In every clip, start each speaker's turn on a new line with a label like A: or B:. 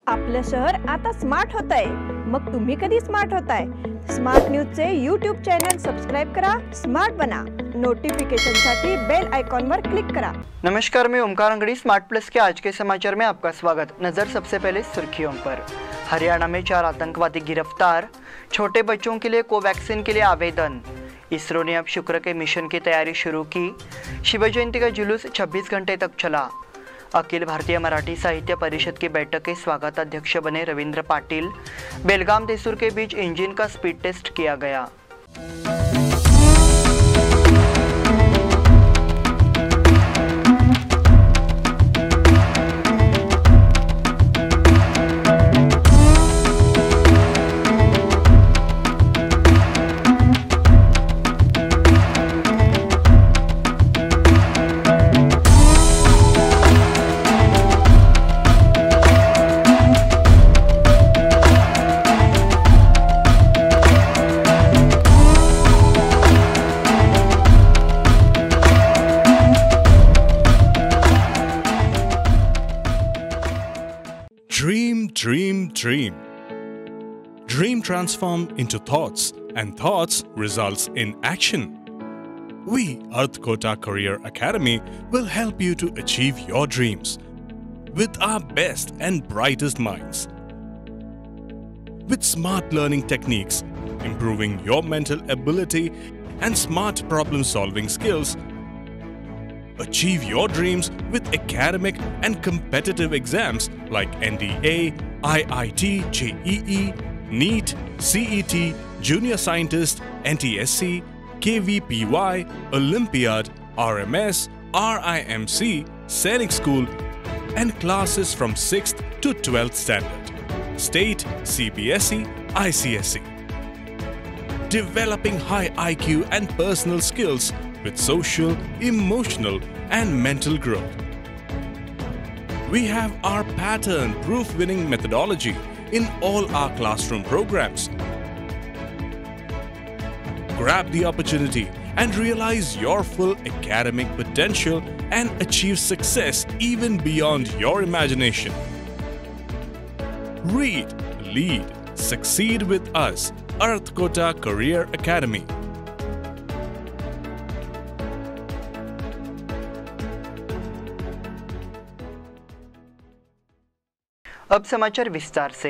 A: आपलं शहर आता स्मार्ट होत आहे। मग तुम्ही कधी स्मार्ट होताय? स्मार्ट न्यूजचे यूट्यूब चॅनल सबस्क्राइब करा, स्मार्ट बना। नोटिफिकेशनसाठी बेल आइकॉन पर क्लिक करा।
B: नमस्कार, मैं ओमकार अंगड़ी स्मार्ट प्लस के आज के समाचार में आपका स्वागत। नजर सबसे पहले सुर्खियों पर। हरियाणा में 4 आतंकवादी गिरफ्तार। छोटे बच्चों के लिए कोवैक्सीन के लिए आवेदन। इसरो ने अब शुक्र के मिशन की तैयारी शुरू की। शिव जयंती का जुलूस 26 घंटे तक चला। अखिल भारतीय मराठी साहित्य परिषद की बैठक के स्वागत अध्यक्ष बने रविंद्र पाटिल। बेलगाम देसूर के बीच इंजन का स्पीड टेस्ट किया गया।
C: Dream. Dream transform into thoughts, and thoughts results in action. We, Earth Kota Career Academy, will help you to achieve your dreams with our best and brightest minds. With smart learning techniques, improving your mental ability and smart problem-solving skills, achieve your dreams with academic and competitive exams like NDA, IIT, JEE, NEET, CET, Junior Scientist, NTSC, KVPY, Olympiad, RMS, RIMC, Sainik School, and classes from 6th to 12th standard, State, CBSE, ICSE. Developing high IQ and personal skills with social, emotional, and mental growth. We have our pattern-proof winning methodology in all our classroom programs. Grab the opportunity and realize your full academic potential and achieve success even beyond your imagination. Read, lead, succeed with us, Earth Kota Career Academy.
B: अब समाचार विस्तार से।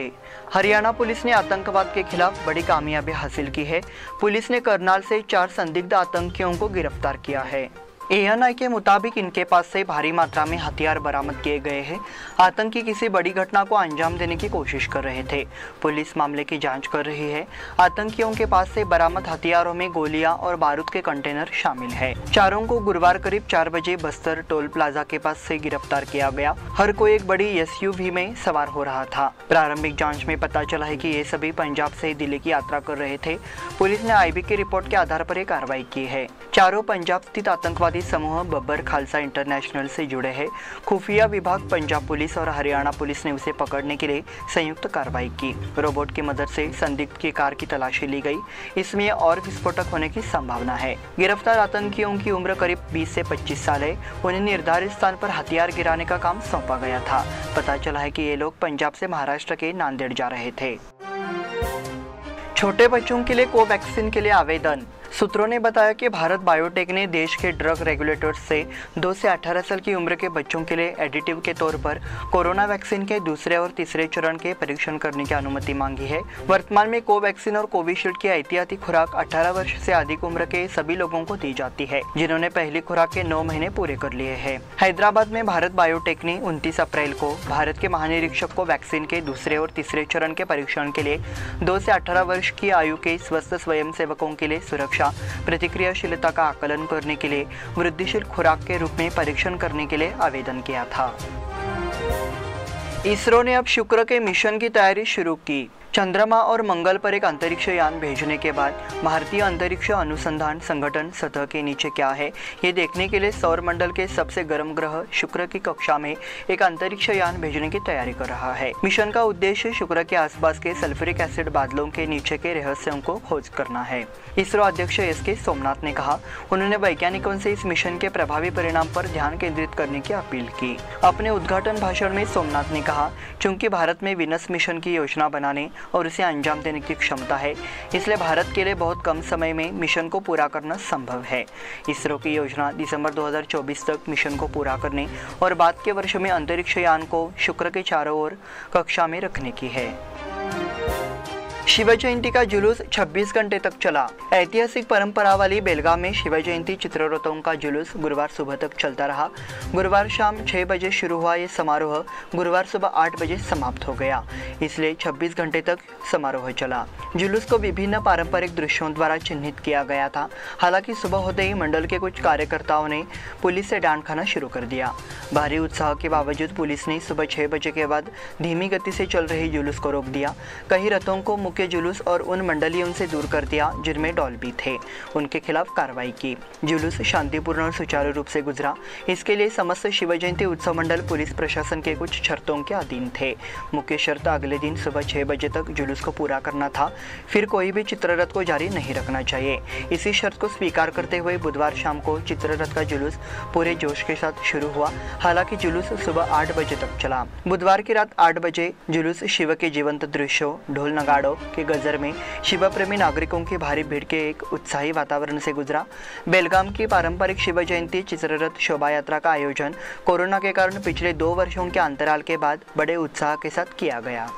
B: Haryana police ने आतंकवाद के खिलाफ बड़ी कामयाबी हासिल की है। पुलिस ने करनाल से 4 संदिग्ध आतंकियों को गिरफ्तार किया है। ANI के मुताबिक इनके पास से भारी मात्रा में हथियार बरामद किए गए हैं। आतंकी किसी बड़ी घटना को अंजाम देने की कोशिश कर रहे थे। पुलिस मामले की जांच कर रही है। आतंकियों के पास से बरामद हथियारों में गोलियां और बारूद के कंटेनर शामिल है। चारों को गुरुवार करीब 4 बजे बस्तर टोल प्लाजा के पास से गिरफ्तार किया गया। हर कोई एक बड़ी SUV में सवार हो रहा था। प्रारंभिक जाँच में पता चला है कि ये सभी पंजाब से दिल्ली की यात्रा कर रहे थे। पुलिस ने IB की रिपोर्ट के आधार पर कार्रवाई की है। चारों पंजाब स्थित आतंकवादी समूह बब्बर खालसा इंटरनेशनल से जुड़े हैं। खुफिया विभाग, पंजाब पुलिस और हरियाणा पुलिस ने उसे पकड़ने के लिए संयुक्त कार्रवाई की। रोबोट की मदद से संदिग्ध की कार की तलाशी ली गई। इसमें और विस्फोटक होने की संभावना है। गिरफ्तार आतंकियों की उम्र करीब 20 से 25 साल है। उन्हें निर्धारित स्थान पर हथियार गिराने का काम सौंपा गया था। पता चला है कि ये लोग पंजाब से महाराष्ट्र के नांदेड़ जा रहे थे। छोटे बच्चों के लिए कोवैक्सीन के लिए आवेदन। सूत्रों ने बताया कि भारत बायोटेक ने देश के ड्रग रेगुलेटर्स से 2 से 18 साल की उम्र के बच्चों के लिए एडिटिव के तौर पर कोरोना वैक्सीन के दूसरे और तीसरे चरण के परीक्षण करने की अनुमति मांगी है। वर्तमान में कोवैक्सीन और कोविशील्ड की एहतियाती खुराक 18 वर्ष से अधिक उम्र के सभी लोगों को दी जाती है, जिन्होंने पहली खुराक के 9 महीने पूरे कर लिए हैं। हैदराबाद में भारत बायोटेक ने 29 अप्रैल को भारत के महानिरीक्षक को वैक्सीन के दूसरे और तीसरे चरण के परीक्षण के लिए 2 से 18 वर्ष की आयु के स्वस्थ स्वयंसेवकों के लिए सुरक्षा, प्रतिक्रियाशीलता का आकलन करने के लिए वृद्धिशील खुराक के रूप में परीक्षण करने के लिए आवेदन किया था। इसरो ने अब शुक्र के मिशन की तैयारी शुरू की। चंद्रमा और मंगल पर एक अंतरिक्ष यान भेजने के बाद भारतीय अंतरिक्ष अनुसंधान संगठन सतह के नीचे क्या है ये देखने के लिए सौर मंडल के सबसे गर्म ग्रह शुक्र की कक्षा में एक अंतरिक्ष यान भेजने की तैयारी कर रहा है। मिशन का उद्देश्य शुक्र के आसपास के सल्फ्यूरिक एसिड बादलों के नीचे के रहस्यों को खोज करना है। इसरो अध्यक्ष एस.के. सोमनाथ ने कहा। उन्होंने वैज्ञानिकों से इस मिशन के प्रभावी परिणाम पर ध्यान केंद्रित करने की अपील की। अपने उद्घाटन भाषण में सोमनाथ ने कहा, चूंकि भारत में वीनस मिशन की योजना बनाने और उसे अंजाम देने की क्षमता है, इसलिए भारत के लिए बहुत कम समय में मिशन को पूरा करना संभव है। इसरो की योजना दिसंबर 2024 तक मिशन को पूरा करने और बाद के वर्षों में अंतरिक्ष यान को शुक्र के चारों ओर कक्षा में रखने की है। शिव जयंती का जुलूस 26 घंटे तक चला। ऐतिहासिक परंपरा वाली बेलगाम में शिव जयंती चित्ररथों का जुलूस गुरुवार सुबह तक चलता रहा। गुरुवार शाम 6 बजे शुरू हुआ ये समारोह गुरुवार सुबह 8 बजे समाप्त हो गया, इसलिए 26 घंटे तक समारोह चला। जुलूस को विभिन्न पारंपरिक दृश्यों द्वारा चिन्हित किया गया था। हालांकि सुबह होते ही मंडल के कुछ कार्यकर्ताओं ने पुलिस से डांट खाना शुरू कर दिया। भारी उत्साह के बावजूद पुलिस ने सुबह 6 बजे के बाद धीमी गति से चल रही जुलूस को रोक दिया। कई रथों को मुख्य जुलूस और उन मंडलियों से दूर कर दिया जिनमें डॉल्बी थे, उनके खिलाफ कार्रवाई की। जुलूस शांतिपूर्ण और सुचारू रूप से गुजरा। इसके लिए समस्त शिव जयंती उत्सव मंडल पुलिस प्रशासन के कुछ शर्तों के अधीन थे। मुख्य शर्त अगले दिन सुबह 6 बजे तक जुलूस को पूरा करना था, फिर कोई भी चित्ररथ को जारी नहीं रखना चाहिए। इसी शर्त को स्वीकार करते हुए बुधवार शाम को चित्ररथ का जुलूस पूरे जोश के साथ शुरू हुआ। हालांकि जुलूस सुबह 8 बजे तक चला। बुधवार की रात 8 बजे जुलूस शिव के जीवंत दृश्यों, ढोल नगाड़ों के गजर में शिव प्रेमी नागरिकों की भारी भीड़ के एक उत्साही वातावरण से गुजरा। बेलगाम की पारंपरिक शिव जयंती चित्ररथ शोभा यात्रा का आयोजन कोरोना के कारण पिछले 2 वर्षों के अंतराल के बाद बड़े उत्साह के साथ किया गया।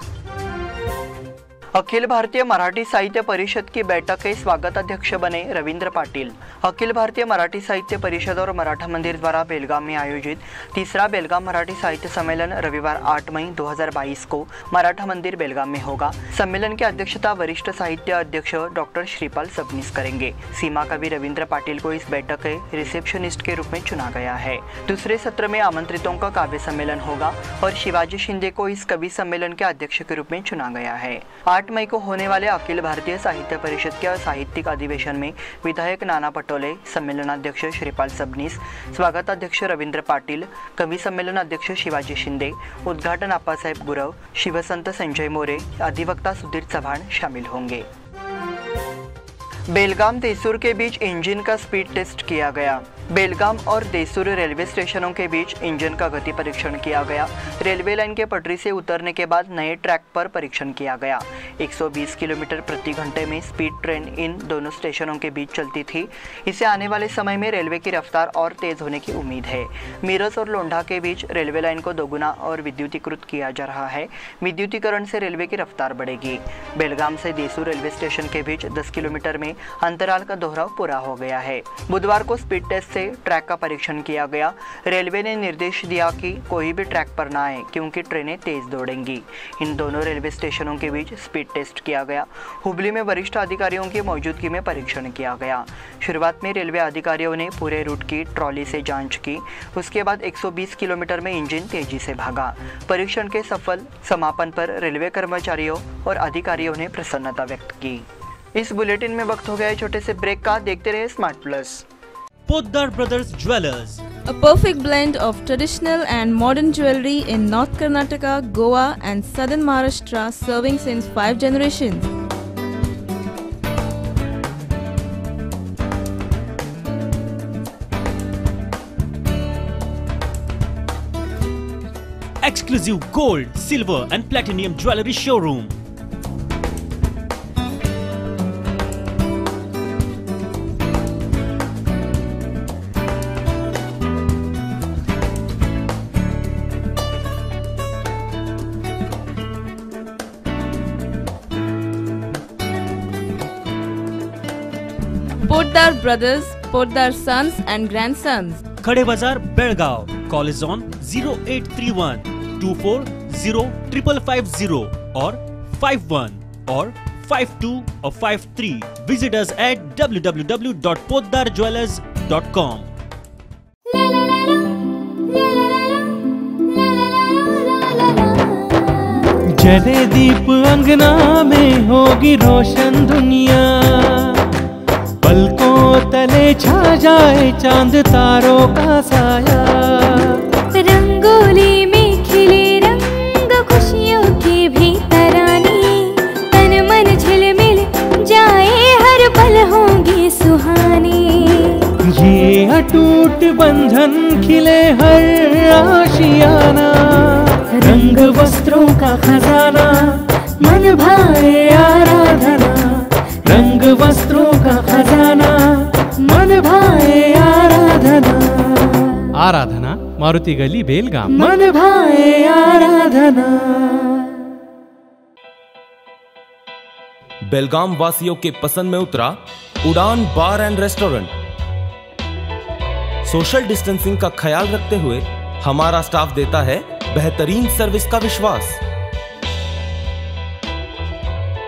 B: अखिल भारतीय मराठी साहित्य परिषद की बैठक के स्वागत अध्यक्ष बने रविंद्र पाटिल। अखिल भारतीय मराठी साहित्य परिषद और मराठा मंदिर द्वारा बेलगाम में आयोजित तीसरा बेलगाम मराठी साहित्य सम्मेलन रविवार 8 मई 2022 को मराठा मंदिर बेलगाम में होगा। सम्मेलन की अध्यक्षता वरिष्ठ साहित्य अध्यक्ष डॉक्टर श्रीपाल सबनीस करेंगे। सीमा कवि रविंद्र पाटिल को इस बैठक के रिसेप्शनिस्ट के रूप में चुना गया है। दूसरे सत्र में आमंत्रितों का काव्य सम्मेलन होगा और शिवाजी शिंदे को इस कवि सम्मेलन के अध्यक्ष के रूप में चुना गया है। 8 मई को होने वाले अखिल भारतीय साहित्य परिषद के साहित्यिक अधिवेशन में विधायक नाना पटोले, सम्मेलनाध्यक्ष श्रीपाल सबनीस, स्वागत अध्यक्ष रविंद्र पाटिल, कवि सम्मेलन अध्यक्ष शिवाजी शिंदे, उद्घाटन अप्पासाहेब गुरव, शिवसंत संजय मोरे, अधिवक्ता सुधीर चव्हाण शामिल होंगे। बेलगाम देसूर के बीच इंजन का स्पीड टेस्ट किया गया। बेलगाम और देसूर रेलवे स्टेशनों के बीच इंजन का गति परीक्षण किया गया। रेलवे लाइन के पटरी से उतरने के बाद नए ट्रैक पर परीक्षण किया गया। 120 किलोमीटर प्रति घंटे में स्पीड ट्रेन इन दोनों स्टेशनों के बीच चलती थी। इसे आने वाले समय में रेलवे की रफ्तार और तेज होने की उम्मीद है। मीरज और लोंढा के बीच रेलवे लाइन को दोगुना और विद्युतीकृत किया जा रहा है। विद्युतीकरण से रेलवे की रफ्तार बढ़ेगी। बेलगाम से देसूर रेलवे स्टेशन के बीच 10 किलोमीटर में अंतराल का दोहराव पूरा हो गया है। बुधवार को स्पीड टेस्ट से ट्रैक का परीक्षण किया गया। रेलवे ने निर्देश दिया कि कोई भी ट्रैक पर ना आए क्योंकि ट्रेनें तेज दौड़ेंगी। इन दोनों रेलवे स्टेशनों के बीच स्पीड टेस्ट किया गया। हुबली में वरिष्ठ अधिकारियों की मौजूदगी में परीक्षण किया गया। शुरुआत में रेलवे अधिकारियों ने पूरे रूट की ट्रॉली से जांच की। उसके बाद 120 किलोमीटर में इंजन तेजी से भागा। परीक्षण के सफल समापन पर रेलवे कर्मचारियों और अधिकारियों ने प्रसन्नता व्यक्त की। इस बुलेटिन में वक्त हो गया छोटे से ब्रेक का। देखते रहे smart plus.
D: Poddar Brothers Jewelers,
E: A perfect blend of traditional and modern jewelry in North Karnataka, Goa and Southern Maharashtra, serving since 5 generations.
D: exclusive gold, silver and platinum jewelry showroom.
E: Poddar Brothers, Poddar Sons and Grandsons.
D: Khade Bazar, Belgaum. Call is on 0831 240 550 or 51 or 52 or 53. Visit us at www.poddarjewelers.com.
F: जले दीप अंगना में होगी रोशन दुनिया, पलकों तले छा जाए चांद तारों का साया।
G: रंगोली में खिले रंग खुशियों की भी तरानी, तन मन झिलमिल जाए हर पल होंगी सुहानी।
F: ये अटूट बंधन खिले हर आशियाना, रंग वस्त्रों का खजाना मन भाए आराधना। रंग वस्त्रों का खजाना मन भाए आराधना। आराधना मारुति गली बेलगाम। मन भाए आराधना।
H: बेलगाम वासियों के पसंद में उतरा उड़ान बार एंड रेस्टोरेंट। सोशल डिस्टेंसिंग का ख्याल रखते हुए हमारा स्टाफ देता है बेहतरीन सर्विस का विश्वास।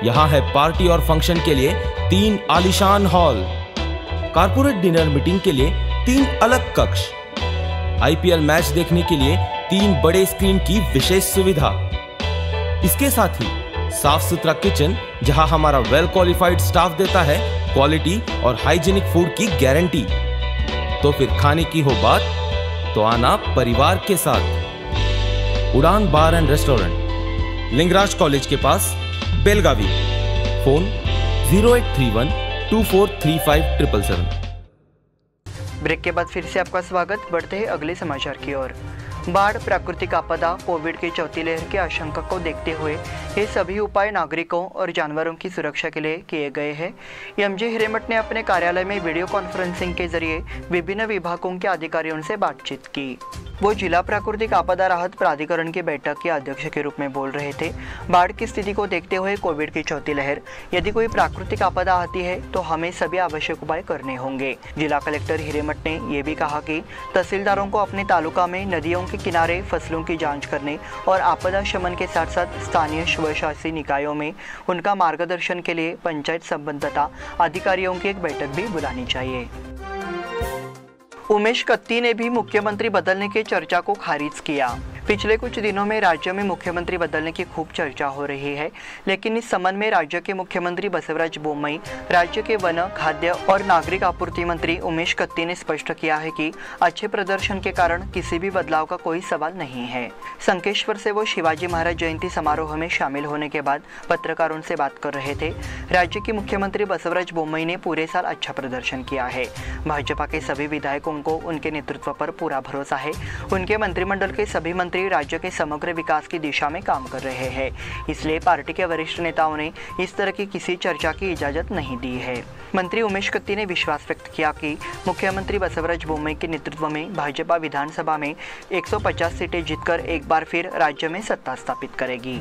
H: यहां है पार्टी और फंक्शन के लिए 3 आलीशान हॉल, कारपोरेट डिनर मीटिंग के लिए 3 अलग कक्ष, आईपीएल मैच देखने के लिए 3 बड़े स्क्रीन की विशेष सुविधा। इसके साथ ही साफ सुथरा किचन जहां हमारा वेल क्वालिफाइड स्टाफ देता है क्वालिटी और हाइजीनिक फूड की गारंटी। तो फिर खाने की हो बात तो आना परिवार के साथ। उड़ान बार एंड रेस्टोरेंट, लिंगराज कॉलेज के पास, बेलगावी। फोन 0831 2435 777।
B: ब्रेक के बाद फिर से आपका स्वागत। बढ़ते हैं अगले समाचार की ओर। बाढ़, प्राकृतिक आपदा, कोविड की चौथी लहर की आशंका को देखते हुए ये सभी उपाय नागरिकों और जानवरों की सुरक्षा के लिए किए गए हैं। एमजे हिरेमठ ने अपने कार्यालय में वीडियो कॉन्फ्रेंसिंग के जरिए विभिन्न विभागों के अधिकारियों से बातचीत की। वो जिला प्राकृतिक आपदा राहत प्राधिकरण की बैठक के अध्यक्ष के रूप में बोल रहे थे। बाढ़ की स्थिति को देखते हुए कोविड की चौथी लहर, यदि कोई प्राकृतिक आपदा आती है तो हमें सभी आवश्यक उपाय करने होंगे। जिला कलेक्टर हिरेमठ ने यह भी कहा कि तहसीलदारों को अपने तालुका में नदियों के किनारे फसलों की जांच करने और आपदा शमन के साथ साथ स्थानीय स्वशासी निकायों में उनका मार्गदर्शन के लिए पंचायत संबंधता अधिकारियों की एक बैठक भी बुलानी चाहिए। उमेश कत्ती ने भी मुख्यमंत्री बदलने की चर्चा को खारिज किया। पिछले कुछ दिनों में राज्य में मुख्यमंत्री बदलने की खूब चर्चा हो रही है, लेकिन इस संबंध में राज्य के मुख्यमंत्री बसवराज बोम्मई, राज्य के वन, खाद्य और नागरिक आपूर्ति मंत्री उमेश कत्ती ने स्पष्ट किया है कि अच्छे प्रदर्शन के कारण किसी भी बदलाव का कोई सवाल नहीं है। संकेश्वर से वो शिवाजी महाराज जयंती समारोह में शामिल होने के बाद पत्रकारों से बात कर रहे थे। राज्य के मुख्यमंत्री बसवराज बोम्मई ने पूरे साल अच्छा प्रदर्शन किया है। भाजपा के सभी विधायकों को उनके नेतृत्व पर पूरा भरोसा है। उनके मंत्रिमंडल के सभी मंत्री राज्य के समग्र विकास की दिशा में काम कर रहे हैं, इसलिए पार्टी के वरिष्ठ नेताओं ने इस तरह की किसी चर्चा की इजाजत नहीं दी है। मंत्री उमेश कत्ती ने विश्वास व्यक्त किया कि मुख्यमंत्री बसवराज बोम्मई के नेतृत्व में भाजपा विधानसभा में 150 सीटें जीतकर एक बार फिर राज्य में सत्ता स्थापित करेगी।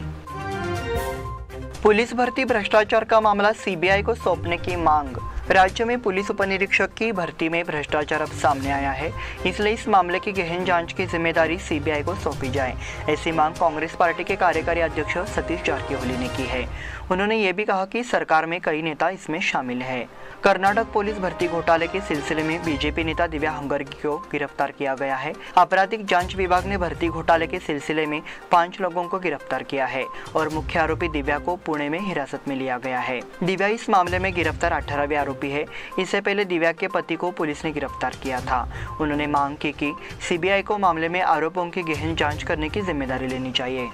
B: पुलिस भर्ती भ्रष्टाचार का मामला सीबीआई को सौंपने की मांग। राज्य में पुलिस उपनिरीक्षक की भर्ती में भ्रष्टाचार अब सामने आया है, इसलिए इस मामले की गहन जांच की जिम्मेदारी सीबीआई को सौंपी जाए, ऐसी मांग कांग्रेस पार्टी के कार्यकारी अध्यक्ष सतीश जारकिहोली ने की है। उन्होंने ये भी कहा कि सरकार में कई नेता इसमें शामिल है। कर्नाटक पुलिस भर्ती घोटाले के सिलसिले में बीजेपी नेता दिव्या हंगरगी को गिरफ्तार किया गया है। आपराधिक जांच विभाग ने भर्ती घोटाले के सिलसिले में 5 लोगों को गिरफ्तार किया है और मुख्य आरोपी दिव्या को पुणे में हिरासत में लिया गया है। दिव्या इस मामले में गिरफ्तार 18वें आरोपी है। इससे पहले दिव्या के पति को पुलिस ने गिरफ्तार किया था। उन्होंने मांग की कि सीबीआई को मामले में आरोपों की गहन जांच करने की जिम्मेदारी लेनी चाहिए।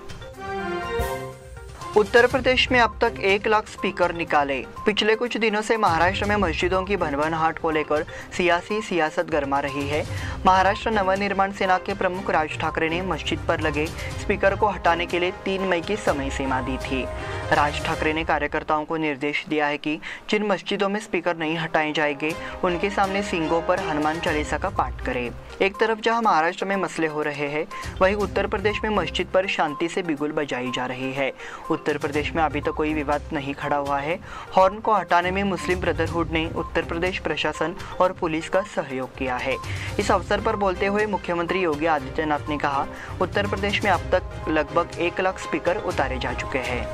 B: उत्तर प्रदेश में अब तक 1 लाख स्पीकर निकाले। पिछले कुछ दिनों से महाराष्ट्र में मस्जिदों की भनभनाहट को लेकर सियासत गरमा रही है। महाराष्ट्र नवनिर्माण सेना के प्रमुख राज ठाकरे ने मस्जिद पर लगे स्पीकर को हटाने के लिए 3 मई की समय सीमा दी थी। राज ठाकरे ने कार्यकर्ताओं को निर्देश दिया है कि जिन मस्जिदों में स्पीकर नहीं हटाए जाएंगे उनके सामने सींगों पर हनुमान चालीसा का पाठ करें। एक तरफ जहां महाराष्ट्र में मसले हो रहे हैं, वहीं उत्तर प्रदेश में मस्जिद पर शांति से बिगुल बजाई जा रही है। उत्तर प्रदेश में अभी तक कोई विवाद नहीं खड़ा हुआ है। हॉर्न को हटाने में मुस्लिम ब्रदरहुड ने उत्तर प्रदेश प्रशासन और पुलिस का सहयोग किया है। इस अवसर पर बोलते हुए मुख्यमंत्री योगी आदित्यनाथ ने कहा, उत्तर प्रदेश में अब तक लगभग 1 लाख स्पीकर उतारे जा चुके हैं।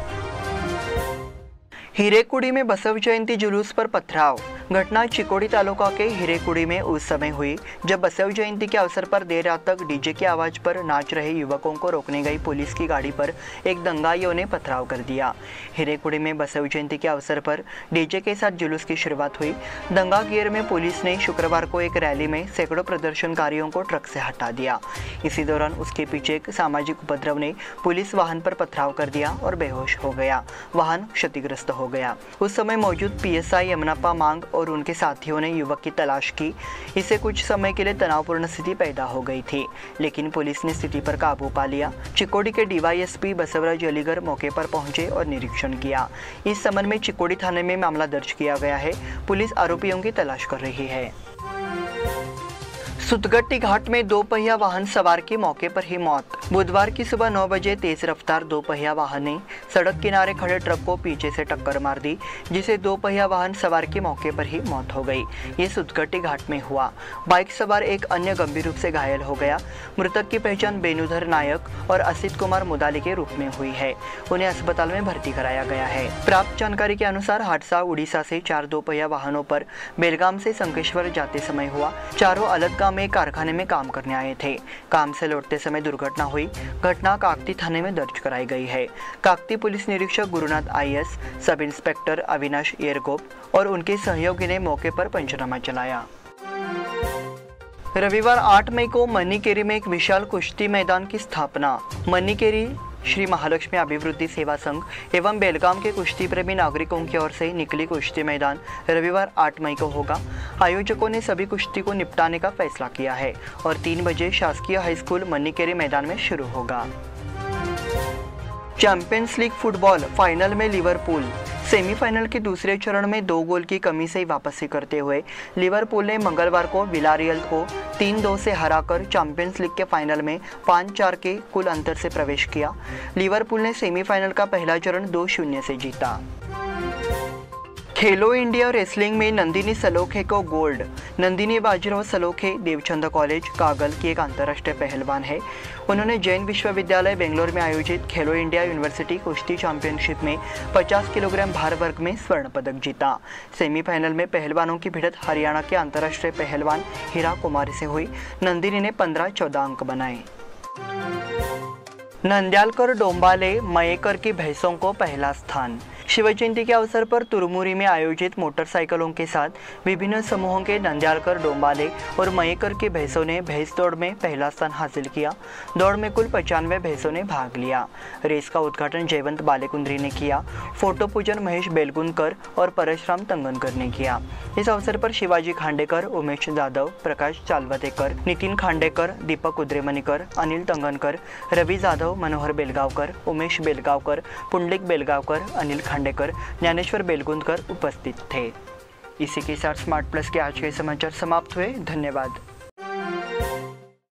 B: हीरेकुड़ी में बसव जयंती जुलूस पर पथराव। घटना चिकोड़ी तालुका के हिरेकुड़ी में उस समय हुई जब बसव जयंती के अवसर पर देर रात तक डीजे की आवाज पर नाच रहे युवकों को रोकने गई पुलिस की गाड़ी पर एक दंगाइयों ने पथराव कर दिया। हिरेकुड़ी में बसव जयंती के अवसर पर डीजे के साथ जुलूस की शुरुआत हुई। दंगा गियर में पुलिस ने शुक्रवार को एक रैली में सैकड़ों प्रदर्शनकारियों को ट्रक से हटा दिया। इसी दौरान उसके पीछे एक सामाजिक उपद्रव ने पुलिस वाहन पर पथराव कर दिया और बेहोश हो गया। वाहन क्षतिग्रस्त हो गया। उस समय मौजूद पीएसआई यमुनाप्पा मांग और उनके साथियों ने युवक की तलाश की। इससे कुछ समय के लिए तनावपूर्ण स्थिति पैदा हो गई थी, लेकिन पुलिस ने स्थिति पर काबू पा लिया। चिकोड़ी के डीवाईएसपी बसवराज अलीगर मौके पर पहुंचे और निरीक्षण किया। इस संबंध में चिकोड़ी थाने में मामला दर्ज किया गया है। पुलिस आरोपियों की तलाश कर रही है। सुतगट्टी घाट में 2 पहिया वाहन सवार की मौके पर ही मौत। बुधवार की सुबह 9 बजे तेज रफ्तार 2 पहिया वाहन ने सड़क किनारे खड़े ट्रक को पीछे से टक्कर मार दी, जिसे 2 पहिया वाहन सवार की मौके पर ही मौत हो गई। ये सुतगट्टी घाट में हुआ। बाइक सवार एक अन्य गंभीर रूप से घायल हो गया। मृतक की पहचान बेनुधर नायक और असित कुमार मुदाली के रूप में हुई है। उन्हें अस्पताल में भर्ती कराया गया है। प्राप्त जानकारी के अनुसार हादसा उड़ीसा से 4 2 पहिया वाहनों पर बेलगाम से संकेश्वर जाते समय हुआ। चारों अलग गांव में कारखाने में काम करने आए थे। काम से लौटते समय दुर्घटना हुई। घटना काकती थाने में दर्ज कराई गई है। काकती पुलिस निरीक्षक Gurunath IAS, sub inspector Avinash Yergop और उनके सहयोगी ने मौके पर पंचनामा चलाया। रविवार 8 मई को मन्नीकेरी में एक विशाल कुश्ती मैदान की स्थापना। मन्नीकेरी श्री महालक्ष्मी अभिवृद्धि सेवा संघ एवं बेलगाम के कुश्ती प्रेमी नागरिकों की ओर से निकली कुश्ती मैदान रविवार 8 मई को होगा। आयोजकों ने सभी कुश्ती को निपटाने का फैसला किया है और 3 बजे शासकीय हाईस्कूल मन्नीकेरी मैदान में शुरू होगा। चैंपियंस लीग फुटबॉल फाइनल में लिवरपूल। सेमीफाइनल के दूसरे चरण में 2 गोल की कमी से वापसी करते हुए लिवरपूल ने मंगलवार को विलारियल को 3-2 से हराकर चैंपियंस लीग के फाइनल में 5-4 के कुल अंतर से प्रवेश किया। लिवरपूल ने सेमीफाइनल का पहला चरण 2-0 से जीता। खेलो इंडिया रेसलिंग में नंदिनी सलोखे को गोल्ड। नंदिनी बाजीराव सलोखे देवचंद कॉलेज कागल की एक अंतर्राष्ट्रीय पहलवान है। उन्होंने जैन विश्वविद्यालय बेंगलोर में आयोजित खेलो इंडिया यूनिवर्सिटी कुश्ती चैंपियनशिप में 50 किलोग्राम भार वर्ग में स्वर्ण पदक जीता। सेमीफाइनल में पहलवानों की भिड़ंत हरियाणा के अंतर्राष्ट्रीय पहलवान हीरा कुमारी से हुई। नंदिनी ने 15-14 अंक बनाए। नंद्यालकर डोंबाले मयेकर की भैंसों को पहला स्थान। शिव जयंती के अवसर पर तुरमुरी में आयोजित मोटरसाइकिलों के साथ विभिन्न समूहों के नंद्यालकर डोंबाले और मयेकर की भैंसों ने भैंस दौड़ में पहला स्थान हासिल किया। दौड़ में कुल 95 भैंसों ने भाग लिया। रेस का उद्घाटन जयवंत बालेकुंद्री ने किया। फोटो पूजन महेश बेलगुनकर और परशुराम तंगनकर ने किया। इस अवसर पर शिवाजी खांडेकर, उमेश जाधव, प्रकाश चालवतेकर, नितिन खांडेकर, दीपक उद्रेमनीकर, अनिल तंगनकर, रवि जाधव, मनोहर बेलगावकर, उमेश बेलगावकर, पुंडलिक बेलगावकर, अनिल खांडेकर, ज्ञानेश्वर बेलगुंदकर उपस्थित थे। इसी के साथ स्मार्ट प्लस के आज के समाचार समाप्त हुए। धन्यवाद।